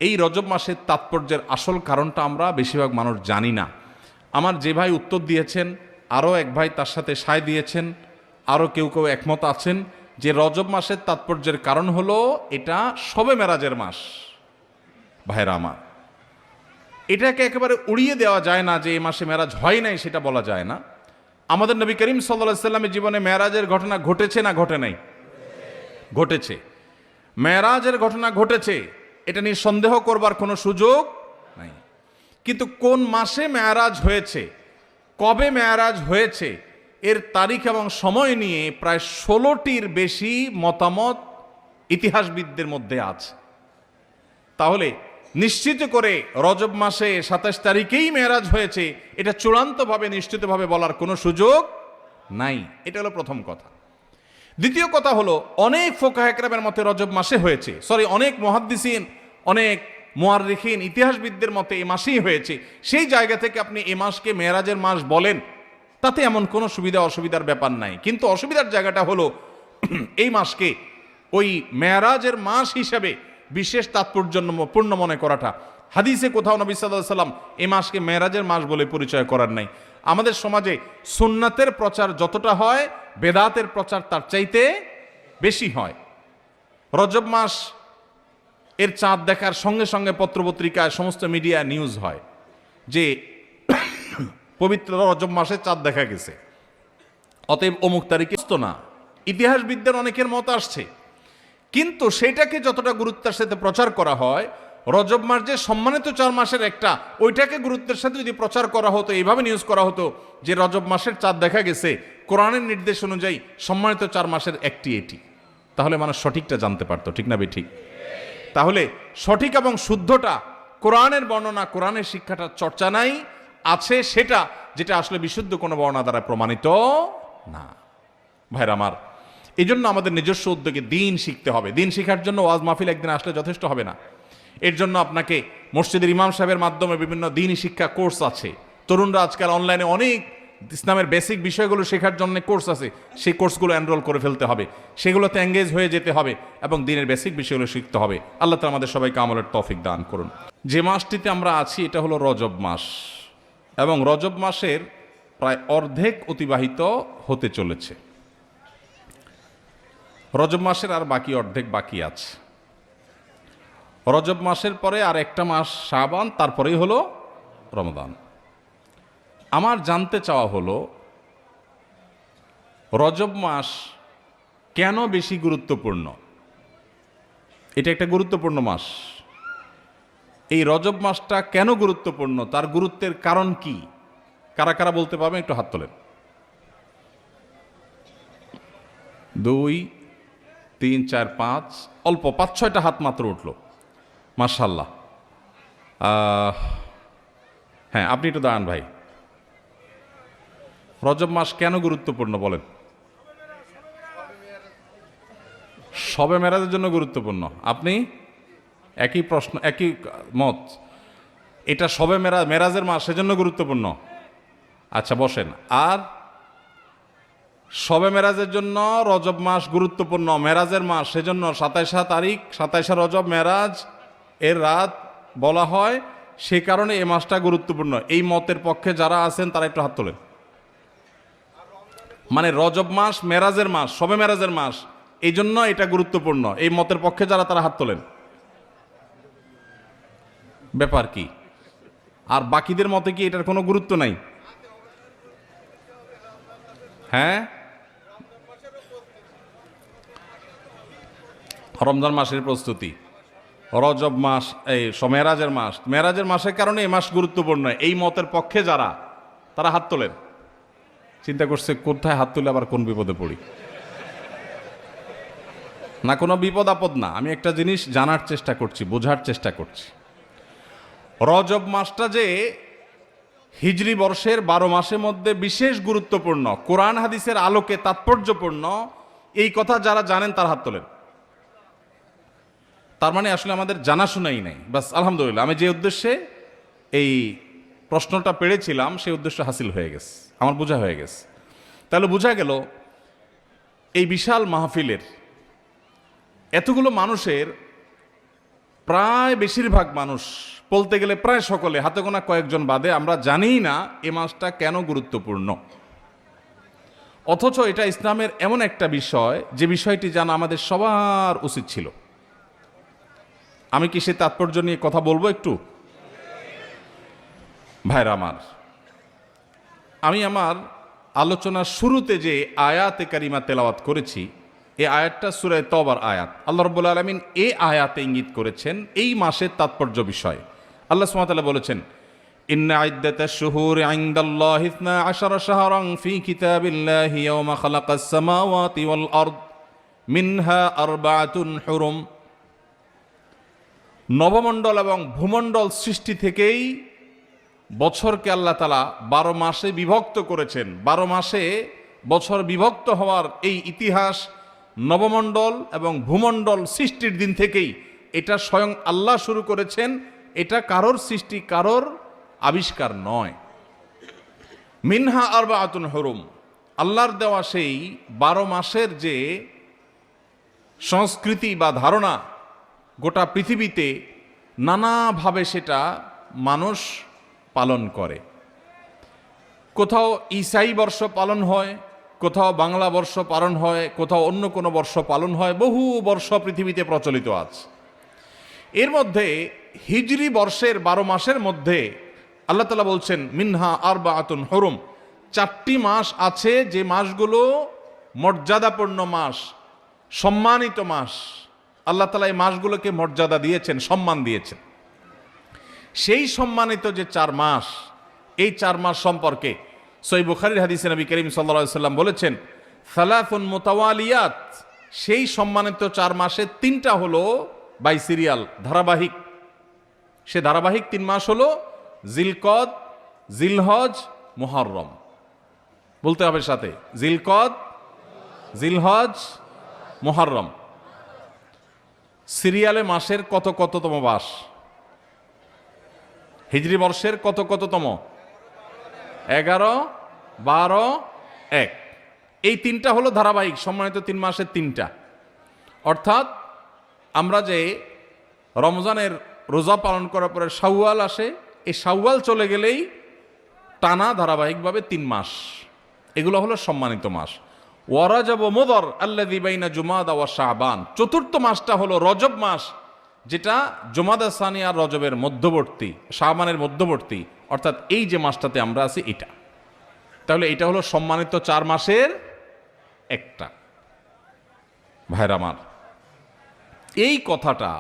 এই রজব মাসের তাৎপর্যের আসল কারণটা আমরা বেশিরভাগ মানুষ জানি না। আমার যে ভাই উত্তর দিয়েছেন, আরও এক ভাই তার সাথে সায় দিয়েছেন, আরও কেউ কেউ একমত আছেন যে রজব মাসের তাৎপর্যের কারণ হলো এটা শবে মেরাজের মাস। ভাইরা আমার, এটাকে একেবারে উড়িয়ে দেওয়া যায় না যে এই মাসে মেরাজ হয় নাই, সেটা বলা যায় না। আমাদের নবী করিম সাল্লাল্লাহু আলাইহি সাল্লামের জীবনে মেরাজের ঘটনা ঘটেছে না ঘটে নাই? ঘটেছে। মেরাজের ঘটনা ঘটেছে, এটা নিয়ে সন্দেহ করবার কোনো সুযোগ নাই। কিন্তু কোন মাসে মেরাজ হয়েছে, কবে মেরাজ হয়েছে, এর তারিখ এবং সময় নিয়ে প্রায় 16টির বেশি মতামত ইতিহাসবিদদের মধ্যে আছে। তাহলে নিশ্চিত করে রজব মাসে 27 তারিখেই মেরাজ হয়েছে এটা চূড়ান্তভাবে নিশ্চিতভাবে বলার কোনো সুযোগ নাই। এটা হলো প্রথম কথা। দ্বিতীয় কথা হলো, অনেক ফুকাহা কেরামের মতে রজব মাসে হয়েছে, অনেক মুহাদ্দিসিন, অনেক মুআররিখিন, ইতিহাসবিদদের মতে এই মাসেই হয়েছে। সেই জায়গা থেকে আপনি এই মাসকে মেরাজের মাস বলেন, তাতে এমন কোনো সুবিধা অসুবিধার ব্যাপার নাই। কিন্তু অসুবিধার জায়গাটা হলো এই মাসকে ওই মেরাজের মাস হিসেবে বিশেষ তাৎপর্যপূর্ণ মনে করাটা। হাদিসে কোথাও নবী সাল্লাল্লাহু আলাইহি ওয়াসাল্লাম এই মাসকে মেরাজের মাস বলে পরিচয় করার নাই। আমাদের সমাজে সুন্নাতের প্রচার যতটা হয়, বেদাতের প্রচার তার চাইতে বেশি হয়। রজব মাস এর চাঁদ দেখার সঙ্গে সঙ্গে পত্রপত্রিকায় সমস্ত মিডিয়া নিউজ হয় যে পবিত্র রজব মাসে চাঁদ দেখা গেছে, অতএব অমুক তারিখে তো না। ইতিহাসবিদদের অনেকের মত আসছে, কিন্তু সেটাকে যতটা গুরুত্বের সাথে প্রচার করা হয়, রজব মাস যে সম্মানিত 4 মাসের একটা, ওইটাকে গুরুত্বের সাথে যদি প্রচার করা হতো, এইভাবে নিউজ করা হতো যে রজব মাসের চাঁদ দেখা গেছে, কোরআনের নির্দেশ অনুযায়ী সম্মানিত 4 মাসের একটি এটি, তাহলে মানুষ সঠিকটা জানতে পারতো। ঠিক না ঠিক? তাহলে সঠিক এবং শুদ্ধটা, কোরআনের বর্ণনা, কোরআনের শিক্ষাটা চর্চা নাই, আছে সেটা যেটা আসলে বিশুদ্ধ কোনো বর্ণনা দ্বারা প্রমাণিত না। ভাইরা আমার, এই জন্য আমাদের নিজস্ব উদ্যোগে দিন শিখতে হবে। দিন শেখার জন্য ওয়াজ মাহফিল একদিন আসলে যথেষ্ট হবে না। এর জন্য আপনাকে মসজিদের ইমাম সাহেবের মাধ্যমে বিভিন্ন দিনই শিক্ষা কোর্স আছে। তরুণরা আজকাল অনলাইনে অনেক ইসলামের বেসিক বিষয়গুলো শেখার জন্য কোর্স আছে, সেই কোর্সগুলো এনরোল করে ফেলতে হবে, সেগুলোতে এঙ্গেজ হয়ে যেতে হবে এবং দিনের বেসিক বিষয়গুলো শিখতে হবে। আল্লাহ তাআলা আমাদের সবাইকে আমলের তৌফিক দান করুন। যে মাসটিতে আমরা আছি এটা হলো রজব মাস, এবং রজব মাসের প্রায় অর্ধেক অতিবাহিত হতে চলেছে। রজব মাসের আর বাকি অর্ধেক বাকি আছে। রজব মাসের পরে আর একটা মাস শাবান, তারপরেই হলো রমজান। আমার জানতে চাওয়া হলো, রজব মাস কেন বেশি গুরুত্বপূর্ণ? এটা একটা গুরুত্বপূর্ণ মাস। এই রজব মাসটা কেন গুরুত্বপূর্ণ, তার গুরুত্বের কারণ কি? কারা কারা বলতে পারবেন? একটু হাত তোলেন। 2, 3, 4, 5, অল্প 5-6টা হাত মাত্র উঠলো। মাশাআল্লাহ। হ্যাঁ, আপনি একটু দাঁড়ান ভাই। রজব মাস কেন গুরুত্বপূর্ণ বলেন? শবে মেরাজের জন্য গুরুত্বপূর্ণ। আপনি? একই প্রশ্ন, একই মত। এটা শবে মেরাজের মাস, সেজন্য গুরুত্বপূর্ণ। আচ্ছা বসেন। আর শবে মেরাজের জন্য রজব মাস গুরুত্বপূর্ণ, মেরাজের মাস, সেজন্য 27 তারিখ, 27 রজব মেরাজ এর রাত বলা হয়, সে কারণে এই মাসটা গুরুত্বপূর্ণ। এই মতের পক্ষে যারা আছেন তারা একটু হাত তোলেন। মানে রজব মাস মেরাজের মাস, শবে মেরাজের মাস, এই জন্য এটা গুরুত্বপূর্ণ, এই মতের পক্ষে যারা, তারা হাত তোলেন। ব্যাপার কি? আর বাকিদের মতে কি এটার কোনো গুরুত্ব নাই? হ্যাঁ, রমজান মাসের প্রস্তুতি, রজব মাস, এই মেরাজের মাস, মেরাজের মাসের কারণে এই মাস গুরুত্বপূর্ণ, এই মতের পক্ষে যারা, তারা হাত তোলেন। চিন্তা করছে কোথায় হাত তুলে আবার কোন বিপদে পড়ি। না, কোনো বিপদ আপদ না, আমি একটা জিনিস জানার চেষ্টা করছি, বোঝার চেষ্টা করছি। রজব মাসটা যে হিজরি বর্ষের 12 মাসের মধ্যে বিশেষ গুরুত্বপূর্ণ, কোরআন হাদিসের আলোকে তাৎপর্যপূর্ণ, এই কথা যারা জানেন তার হাত তোলেন। তার মানে আসলে আমাদের জানাশোনাই নাই। বাস আলহামদুলিল্লাহ, আমি যে উদ্দেশ্যে এই প্রশ্নটা পেড়েছিলাম সেই উদ্দেশ্য হাসিল হয়ে গেছে, আমার বোঝা হয়ে গেছে। তাহলে বোঝা গেল এই বিশাল মাহফিলের এতগুলো মানুষের প্রায় বেশিরভাগ মানুষ, বলতে গেলে প্রায় সকলে, হাতে গোনা কয়েকজন বাদে, আমরা জানি না এ মাসটা কেন গুরুত্বপূর্ণ। অথচ এটা ইসলামের এমন একটা বিষয় যে বিষয়টি জানা আমাদের সবার উচিত ছিল। আমি কি সে তাৎপর্য নিয়ে কথা বলবো একটু? ভাইরা আমার, আমি আমার আলোচনার শুরুতে যে আয়াতে কারিমা তেলাওয়াত করেছি, এই আয়াতটা সূরা তওবার আয়াত। আল্লাহ রাব্বুল আলামিন এই আয়াতে ইঙ্গিত করেছেন এই মাসের তাৎপর্য বিষয়। আল্লাহ সুবহানাহু ওয়া তাআলা বলেছেন, ইন্না ইদ্দাতাশ শুহুরি ইনদাল্লাহি 12 শাহরান ফি কিতাবিল্লাহি ইয়াওমা খালাকাস সামাওয়াতি ওয়াল আরদ মিনহা আরবাআতুন হুরুম। নবমণ্ডল এবং ভূমণ্ডল সৃষ্টি থেকেই বছরকে আল্লাহ তাআলা 12 মাসে বিভক্ত করেছেন। 12 মাসে বছর বিভক্ত হওয়ার এই ইতিহাস নবমণ্ডল এবং ভূমণ্ডল সৃষ্টির দিন থেকেই এটা স্বয়ং আল্লাহ শুরু করেছেন। এটা কারোর সৃষ্টি, কারোর আবিষ্কার নয়। মিনহা আরবাআতুন হুরুম, আল্লাহর দেওয়া সেই 12 মাসের যে সংস্কৃতি বা ধারণা, গোটা পৃথিবীতে নানাভাবে সেটা মানুষ পালন করে। কোথাও ঈসাই বর্ষ পালন হয়, কোথাও বাংলা বর্ষ পালন হয়, কোথাও অন্য কোনো বর্ষ পালন হয়, বহু বর্ষ পৃথিবীতে প্রচলিত আছে। এর মধ্যে হিজরি বর্ষের 12 মাসের মধ্যে আল্লাহ তাআলা বলছেন মিনহা আরবাআতুন হুরুম, 4টি মাস আছে যে মাসগুলো মর্যাদাপূর্ণ মাস, সম্মানিত মাস। আল্লাহ তাআলা এই মাসগুলোকে মর্যাদা দিয়েছেন, সম্মান দিয়েছেন। সেই সম্মানিত যে 4 মাস, এই 4 মাস সম্পর্কে সহিহ বুখারীর হাদিসে নবী করিম সাল্লাল্লাহু আলাইহি সাল্লাম বলেছেন, সালাসুন মুতাওয়ালিয়াত, সেই সম্মানিত 4 মাসে 3টা হলো বাই সিরিয়াল, ধারাবাহিক। সে ধারাবাহিক 3 মাস হলো জিলকদ, জিলহজ, মুহররম। বলতে হবে সাথে, জিলকদ, জিলহজ, মুহররম। সিরিয়ালে মাসের কততম মাস? হিজরি বর্ষের কততম? 11, 12, 1। এই 3টা হলো ধারাবাহিক সম্মানিত 3 মাসের 3টা। অর্থাৎ আমরা যে রমজানের রোজা পালন করার পরে শাওয়াল আসে, এই শাওয়াল চলে গেলেই টানা ধারাবাহিকভাবে 3 মাস, এগুলো হলো সম্মানিত মাস। ওয়ারাজব ও মুদর আল্লাযী বাইনা জুমাদা ওয়া শাবান, 4র্থ মাসটা হলো রজব মাস, যেটা জুমাদা সানি আর রজবের মধ্যবর্তী, শাবানের মধ্যবর্তী। অর্থাৎ এই যে মাসটাতে আমরা আছি এটা, তাহলে এটা হলো সম্মানিত 4 মাসের একটা। ভাইরা আমার, এই কথাটা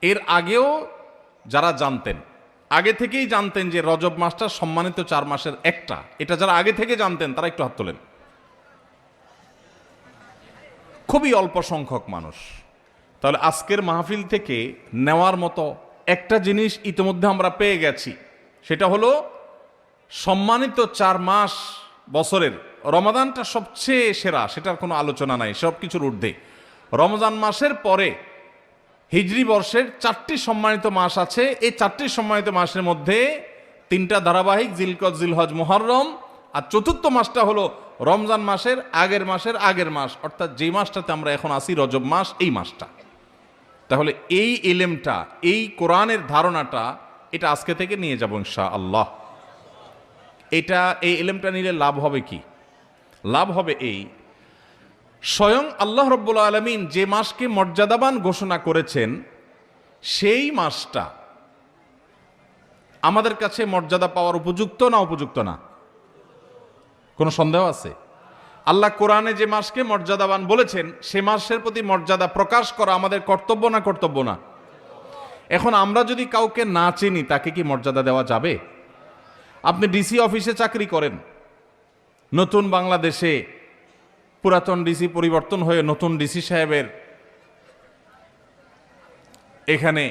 এর আগেও যারা জানতেন, আগে থেকেই জানতেন যে রজব মাসটা সম্মানিত 4 মাসের একটা, এটা যারা আগে থেকে জানতেন তারা একটু হাত তোলেন। খুবই অল্প সংখ্যক মানুষ। তাহলে আজকের মাহফিল থেকে নেওয়ার মতো একটা জিনিস ইতিমধ্যে আমরা পেয়ে গেছি, সেটা হলো সম্মানিত 4 মাস বছরের রমাদানটা সবচেয়ে সেরা, সেটার কোনো আলোচনা নাই, সব কিছুর ঊর্ধ্বে। রমজান মাসের পরে হিজরি বর্ষের 4টি সম্মানিত মাস আছে। এই 4টি সম্মানিত মাসের মধ্যে 3টা ধারাবাহিক, জিলকদ, জিলহজ, মুহররম, আর 4র্থ মাসটা হলো রমজান মাসের আগের মাস, অর্থাৎ যে মাসটাতে আমরা এখন আছি, রজব মাস, এই মাসটা। তাহলে এই ইলমটা, এই কোরআনের ধারণাটা, এটা আজকে থেকে নিয়ে যাব ইনশাআল্লাহ। এই ইলমটা নিলে লাভ হবে কি? লাভ হবে এই, স্বয়ং আল্লাহ রাব্বুল আলামিন যে মাসকে মর্যাদাবান ঘোষণা করেছেন, সেই মাসটা আমাদের কাছে মর্যাদা পাওয়ার উপযুক্ত না উপযুক্ত না? কোনো সন্দেহ আছে? আল্লাহ কোরআনে যে মাসকে মর্যাদাবান বলেছেন, সে মাসের প্রতি মর্যাদা প্রকাশ করা আমাদের কর্তব্য না কর্তব্য না? এখন আমরা যদি কাউকে না চিনি, তাকে কি মর্যাদা দেওয়া যাবে? আপনি ডিসি অফিসে চাকরি করেন, নতুন বাংলাদেশে পুরাতন ডিসি পরিবর্তন হয়ে নতুন ডিসি সাহেবের এখানে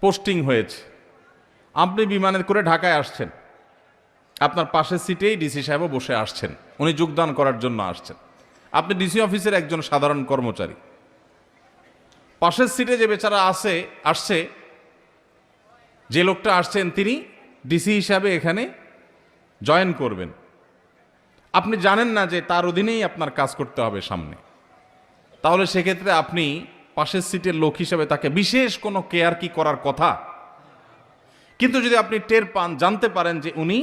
পোস্টিং হয়েছে। আপনি বিমানে করে ঢাকায় আসছেন, আপনার পাশের সিটেই ডিসি সাহেবও বসে আসছেন, উনি যোগদান করার জন্য আসছেন। আপনি ডিসি অফিসের একজন সাধারণ কর্মচারী। পাশের সিটে যে বেচারা আসছে, যে লোকটা আসছেন, তিনি ডিসি হিসাবে এখানে জয়েন করবেন। আপনি জানেন না যে তার অধীনেই আপনার কাজ করতে হবে সামনে। তাহলে সেক্ষেত্রে আপনি পাশের সিটের লোক হিসেবে তাকে বিশেষ কোনো কেয়ার কি করার কথা, কিন্তু যদি আপনি টের পান, জানতে পারেন যে উনি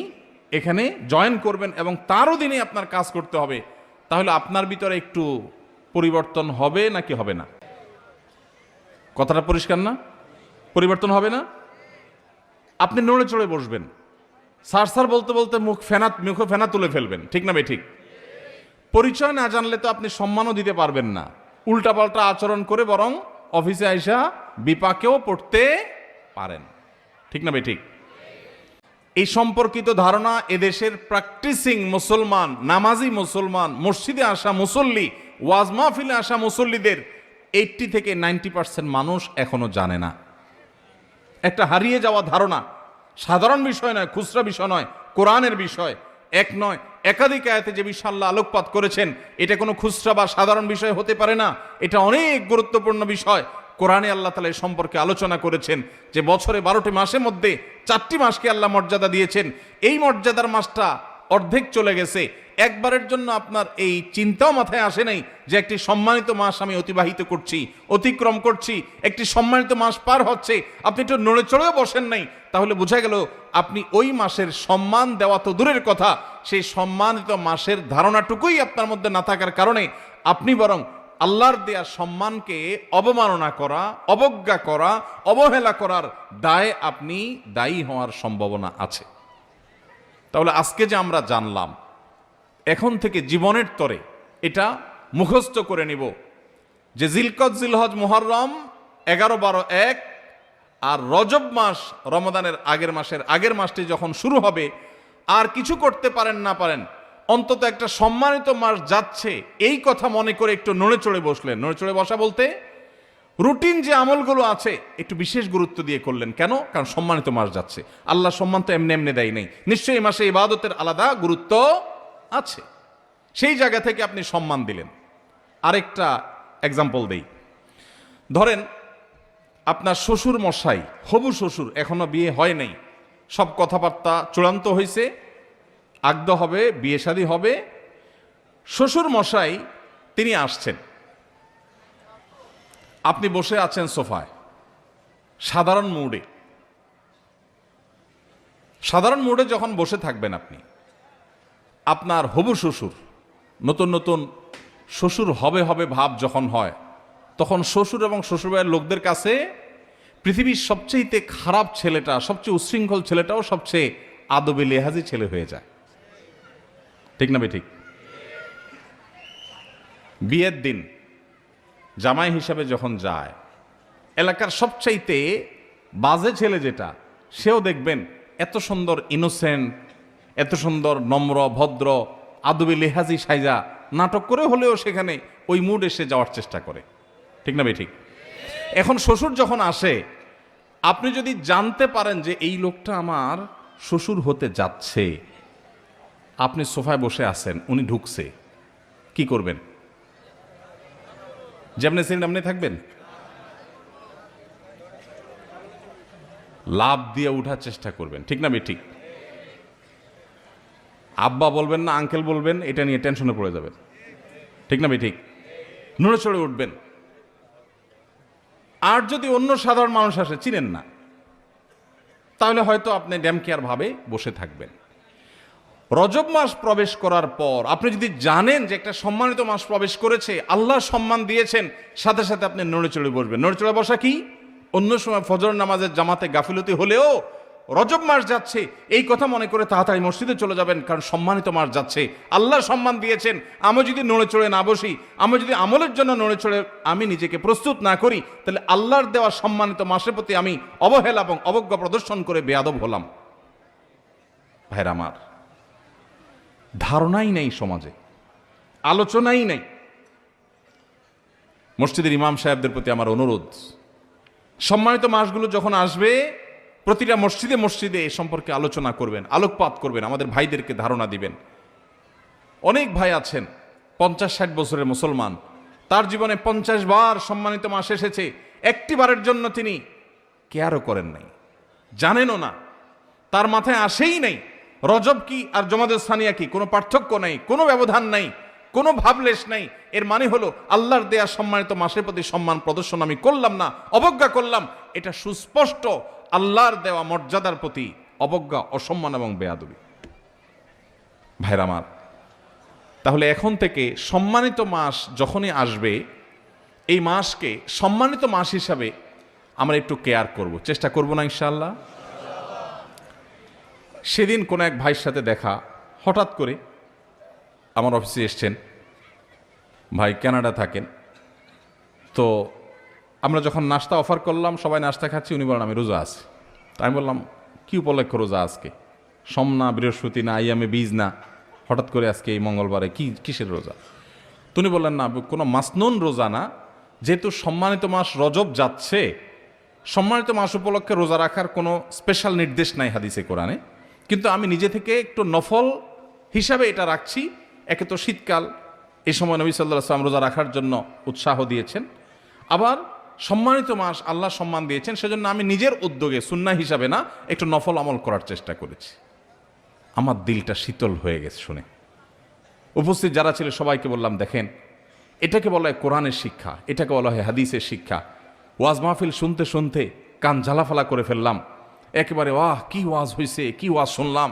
এখানে জয়েন করবেন এবং তারও দিনে আপনার কাজ করতে হবে, তাহলে আপনার ভিতরে একটু পরিবর্তন হবে নাকি হবে না? কথাটা পরিষ্কার না? পরিবর্তন হবে না? আপনি নড়ে চড়ে বসবেন, স্যার স্যার বলতে বলতে মুখে ফেনা তুলে ফেলবেন, ঠিক না ভাই? ঠিক। পরিচয় না জানলে তো আপনি সম্মানও দিতে পারবেন না, উল্টাপাল্টা আচরণ করে বরং অফিসে আইসা বিপাকেও পড়তে পারেন, ঠিক না ভাই? ঠিক। এই সম্পর্কিত ধারণা এদেশের প্র্যাকটিসিং মুসলমান, নামাজি মুসলমান, মসজিদে আসা মুসল্লি, ওয়াজ মাহফিলে আসা মুসল্লিদের 80 থেকে 90% মানুষ এখনো জানে না। একটা হারিয়ে যাওয়া ধারণা, সাধারণ বিষয় নয়, খুচরা বিষয় নয়, কোরআনের বিষয়। এক নয়, একাধিক আয়াতে যে বিষয় আল্লাহ আলোকপাত করেছেন, এটা কোনো খুচরা বা সাধারণ বিষয় হতে পারে না, এটা অনেক গুরুত্বপূর্ণ বিষয়। কোরআনে আল্লাহ তাআলা এই সম্পর্কে আলোচনা করেছেন যে বছরে 12টি মাসের মধ্যে 4টি মাসকে আল্লাহ মর্যাদা দিয়েছেন। এই মর্যাদার মাসটা অর্ধেক চলে গেছে, একবারের জন্য আপনার এই চিন্তাও মাথায় আসে নাই যে একটি সম্মানিত মাস আমি অতিবাহিত করছি, অতিক্রম করছি, একটি সম্মানিত মাস পার হচ্ছে, আপনি একটু নড়ে চড়েও বসেন নাই, তাহলে বোঝা গেল আপনি ওই মাসের সম্মান দেওয়া তো দূরের কথা, সেই সম্মানিত মাসের ধারণাটুকুই আপনার মধ্যে না থাকার কারণে আপনি বরং আল্লাহর দেয়া সম্মানকে অবমাননা করা, অবজ্ঞা করা, অবহেলা করার দায়ে আপনি দায়ী হওয়ার সম্ভাবনা আছে। তাহলে আজকে যে আমরা জানলাম, এখন থেকে জীবনের তরে এটা মুখস্থ করে নিব যে জিলকদ, জিলহজ, মুহররম 11, 12, 1 আর রজব মাস, রমাদানের আগের মাসটি যখন শুরু হবে, আর কিছু করতে পারেন না পারেন, অন্তত একটা সম্মানিত মাস যাচ্ছে এই কথা মনে করে একটু নড়ে চড়ে বসলেন। নড়ে চড়ে বসা বলতে রুটিন যে আমলগুলো আছে একটু বিশেষ গুরুত্ব দিয়ে করলেন। কেন? কারণ সম্মানিত মাস যাচ্ছে। আল্লাহ সম্মান তো এমনি এমনি দেয় নেই, নিশ্চয়ই এই মাসে ইবাদতের আলাদা গুরুত্ব আছে, সেই জায়গা থেকে আপনি সম্মান দিলেন। আরেকটা এক্সাম্পল দেই, ধরেন আপনার শ্বশুর মশাই, হবু শ্বশুর, এখনো বিয়ে হয় নাই, সব কথাবার্তা চূড়ান্ত হয়েছে, আগদ হবে, বিয়ে শাদী হবে, শ্বশুর মশাই তিনি আসছেন, আপনি বসে আছেন সোফায় সাধারণ মুডে যখন বসে থাকবেন আপনি, আপনার হবু শ্বশুর, নতুন নতুন শ্বশুর হবে ভাব যখন হয়, তখন শ্বশুর এবং শ্বশুরবাড়ির লোকদের কাছে পৃথিবীর সবচেয়ে খারাপ ছেলেটা, সবচেয়ে উচ্ছৃঙ্খল ছেলেটাও সবচেয়ে আদবে লেহাজি ছেলে হয়ে যায়, ঠিক না ভাই? ঠিক। বিয়ের দিন জামাই হিসাবে যখন যায়, এলাকার সবচাইতে বাজে ছেলে যেটা, সেও দেখবেন এত সুন্দর ইনোসেন্ট, এত সুন্দর নম্র ভদ্র আদবে লেহাজি সাইজা নাটক করে হলেও সেখানে ওই মুড এসে যাওয়ার চেষ্টা করে, ঠিক না ভাই? ঠিক। এখন শ্বশুর যখন আসে, আপনি যদি জানতে পারেন যে এই লোকটা আমার শ্বশুর হতে যাচ্ছে, আপনি সোফায় বসে আছেন, উনি ঢুকছে, কি করবেন? যেমনি ছিলেন এমনি থাকবেন? লাভ দিয়ে উঠার চেষ্টা করবেন, ঠিক না ভাই? ঠিক। আব্বা বলবেন না আঙ্কেল বলবেন, এটা নিয়ে টেনশনে পড়ে যাবেন, ঠিক না ভাই? ঠিক। নড়ে চড়ে উঠবেন। আর যদি অন্য সাধারণ মানুষ আসে, চিনেন না, তাহলে হয়তো আপনি ড্যাম কেয়ার ভাবে বসে থাকবেন। রজব মাস প্রবেশ করার পর আপনি যদি জানেন যে একটা সম্মানিত মাস প্রবেশ করেছে, আল্লাহ সম্মান দিয়েছেন, সাথে সাথে আপনি নড়ে চড়ে বসবেন। নড়ে চড়ে বসা কি? অন্য সময় ফজর নামাজের জামাতে গাফিলতি হলেও রজব মাস যাচ্ছে এই কথা মনে করে তাড়াতাড়ি মসজিদে চলে যাবেন, কারণ সম্মানিত মাস যাচ্ছে, আল্লাহ সম্মান দিয়েছেন। আমি যদি নড়ে চড়ে না বসি, আমি যদি আমলের জন্য নড়ে চড়ে আমি নিজেকে প্রস্তুত না করি, তাহলে আল্লাহর দেওয়া সম্মানিত মাসের প্রতি আমি অবহেলা এবং অবজ্ঞা প্রদর্শন করে বেয়াদব হলাম। ভাইরা আমার, ধারণাই নেই সমাজে, আলোচনাই নেই। মসজিদের ইমাম সাহেবদের প্রতি আমার অনুরোধ, সম্মানিত মাসগুলো যখন আসবে প্রতিটা মসজিদে মসজিদে এ সম্পর্কে আলোচনা করবেন, আলোকপাত করবেন, আমাদের ভাইদেরকে ধারণা দিবেন। অনেক ভাই আছেন 50-60 বছরের মুসলমান, তার জীবনে 50 বার সম্মানিত মাস এসেছে, একটি বারের জন্য তিনি কেয়ারও করেন নাই, জানেনও না, তার মাথায় আসেই নাই রজব কি আর জমাদুস সানিয়া কি, কোনো পার্থক্য নাই, কোনো ব্যবধান নাই। কোনো ভাবলেশ নাই। এর মানে হলো আল্লাহর দেয়া সম্মানিত মাসের প্রতি সম্মান প্রদর্শন আমি করলাম না, অবজ্ঞা করলাম। এটা সুস্পষ্ট আল্লাহর দেওয়া মর্যাদার প্রতি অবজ্ঞা, অসম্মান এবং বেয়াদবি। ভাইরা আমার, তাহলে এখন থেকে সম্মানিত মাস যখনই আসবে, এই মাসকে সম্মানিত মাস হিসাবে আমরা একটু কেয়ার করব, চেষ্টা করব না ইনশাআল্লাহ? সেদিন কোনো এক ভাইয়ের সাথে দেখা, হঠাৎ করে আমার অফিসে এসছেন। ভাই কানাডা থাকেন। তো আমরা যখন নাস্তা অফার করলাম, সবাই নাস্তা খাচ্ছি, উনি বলেন আমি রোজা আছি। তাই আমি বললাম কি উপলক্ষে রোজা আজকে? সোম না, বৃহস্পতি না, আইয়ামে বীজ না, হঠাৎ করে আজকে এই মঙ্গলবারে কিসের রোজা? তুমি বললেন না, কোনো মাসনুন রোজা না, যেহেতু সম্মানিত মাস রজব যাচ্ছে, সম্মানিত মাস উপলক্ষে রোজা রাখার কোনো স্পেশাল নির্দেশ নাই হাদিসে কোরআনে, কিন্তু আমি নিজে থেকে একটু নফল হিসাবে এটা রাখছি। একে তো শীতকাল, এই সময় নবী সাল্লাল্লাহু আলাইহি ওয়াসাল্লাম রোজা রাখার জন্য উৎসাহ দিয়েছেন, আবার সম্মানিত মাস আল্লাহ সম্মান দিয়েছেন, সেজন্য আমি নিজের উদ্যোগে সুন্নাহ হিসাবে না, একটু নফল আমল করার চেষ্টা করেছি। আমার দিলটা শীতল হয়ে গেছে শুনে। উপস্থিত যারা ছিল সবাইকে বললাম, দেখেন, এটাকে বলা হয় কোরআনের শিক্ষা, এটাকে বলা হয় হাদিসের শিক্ষা। ওয়াজ মাহফিল শুনতে শুনতে কান ঝালাফালা করে ফেললাম, একেবারে ওয়াহ কি ওয়াজ হয়েছে, কি ওয়াজ শুনলাম,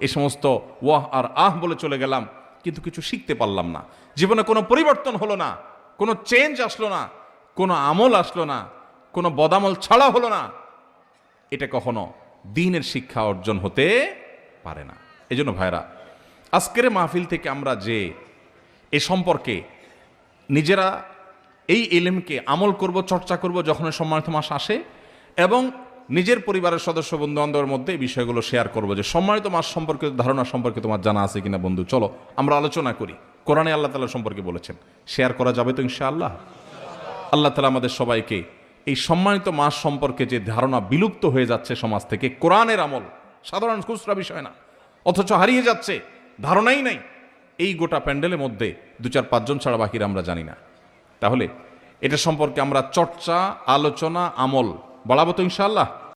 এই সমস্ত ওয়াহ আর আহ বলে চলে গেলাম, কিন্তু কিছু শিখতে পারলাম না। জীবনে কোনো পরিবর্তন হলো না, কোনো চেঞ্জ আসলো না, কোনো আমল আসলো না, কোনো বদামল ছাড়া হলো না। এটা কখনো দ্বীনের শিক্ষা অর্জন হতে পারে না। এই জন্য ভাইরা, আজকের মাহফিল থেকে আমরা যে এ সম্পর্কে নিজেরা এই ইলমকে আমল করব, চর্চা করব যখন সম্মানিত মাস আসে, এবং নিজের পরিবারের সদস্য বন্ধু বান্ধবের মধ্যে এই বিষয়গুলো শেয়ার করব যে সম্মানিত মাস সম্পর্কে ধারণা সম্পর্কে তোমার জানা আছে কিনা বন্ধু, চলো আমরা আলোচনা করি। কোরআনে আল্লাহ তাআলা সম্পর্কে বলেছেন, শেয়ার করা যাবে তো ইনশাআল্লাহ? আল্লাহ তাআলা আমাদের সবাইকে এই সম্মানিত মাস সম্পর্কে যে ধারণা বিলুপ্ত হয়ে যাচ্ছে সমাজ থেকে, কোরআনের আমল সাধারণ খুচরা বিষয় না, অথচ হারিয়ে যাচ্ছে, ধারণাই নাই, এই গোটা প্যান্ডেলের মধ্যে 2-4-5 জন ছাড়া বাকিরা আমরা জানি না। তাহলে এটা সম্পর্কে আমরা চর্চা, আলোচনা, আমল বাড়াবো তো ইনশাআল্লাহ?